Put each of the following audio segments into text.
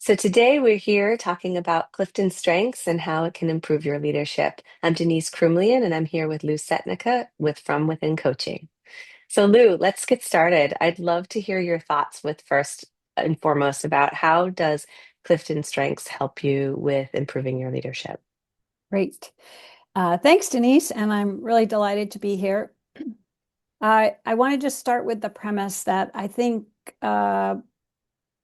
So today we're here talking about Clifton Strengths and how it can improve your leadership. I'm Denise Crumlian, and I'm here with Lou Setnicka with From Within Coaching. So Lou, let's get started. I'd love to hear your thoughts with first and foremost about how does Clifton Strengths help you with improving your leadership? Great. Thanks, Denise, and I'm really delighted to be here. I want to just start with the premise that I think uh,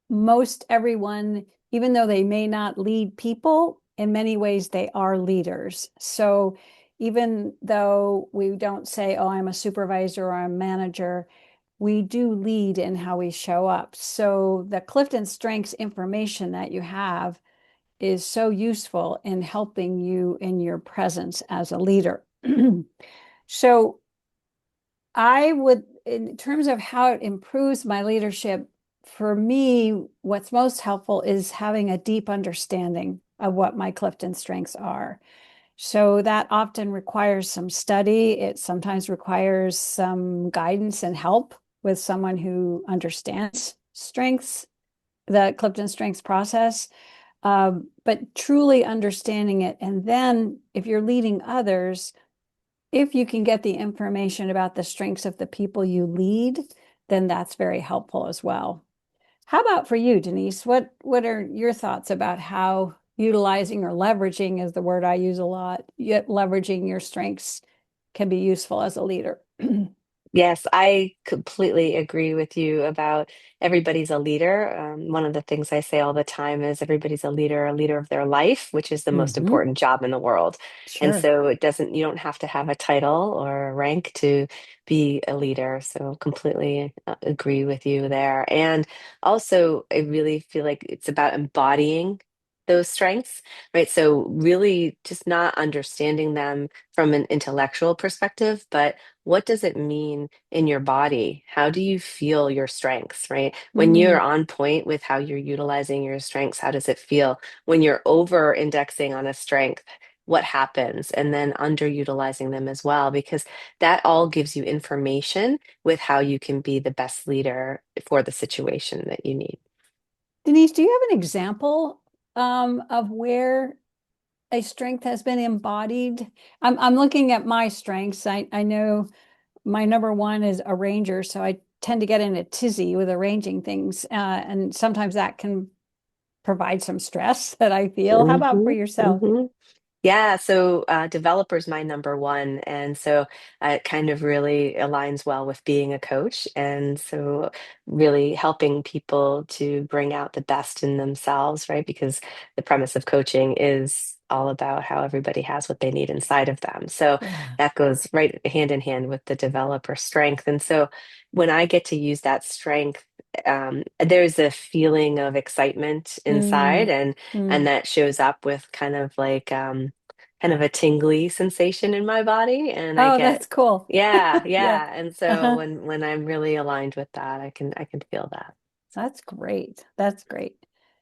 most everyone, even though they may not lead people, in many ways they are leaders. So even though we don't say, oh, I'm a supervisor or I'm a manager, we do lead in how we show up. So the Clifton Strengths information that you have is so useful in helping you in your presence as a leader. So I would, in terms of how it improves my leadership, for me, what's most helpful is having a deep understanding of what my Clifton strengths are. So that often requires some study. It sometimes requires some guidance and help with someone who understands strengths, the Clifton strengths process. But truly understanding it. And then if you're leading others, if you can get the information about the strengths of the people you lead, then that's very helpful as well. How about for you, Denise? What are your thoughts about how utilizing or leveraging is the word I use a lot, yet leveraging your strengths can be useful as a leader? Yes, I completely agree with you about everybody's a leader. One of the things I say all the time is everybody's a leader of their life, which is the most Hmm. important job in the world. And Sure. so you don't have to have a title or a rank to be a leader. So completely agree with you there. And also, I really feel like it's about embodying those strengths, right? So really just not understanding them from an intellectual perspective, but what does it mean in your body? How do you feel your strengths, right? When you're Mm, on point with how you're utilizing your strengths, how does it feel? When you're over indexing on a strength, what happens? And then underutilizing them as well, because that all gives you information with how you can be the best leader for the situation that you need. Denise, do you have an example of where a strength has been embodied? I'm looking at my strengths. I know my number one is arranger, so I tend to get in a tizzy with arranging things, and sometimes that can provide some stress that I feel. How about for Hmm. yourself? Hmm. Yeah, so developer's my number one. And so it kind of really aligns well with being a coach. And so really helping people to bring out the best in themselves, right? Because the premise of coaching is all about how everybody has what they need inside of them. So Yeah. that goes right hand in hand with the developer strength. And so when I get to use that strength, there's a feeling of excitement inside, Mm, and mm. that shows up with kind of a tingly sensation in my body, and I Oh, get that's cool. yeah, Yeah. yeah. And so Uh-huh. when I'm really aligned with that, I can feel that. That's great. That's great.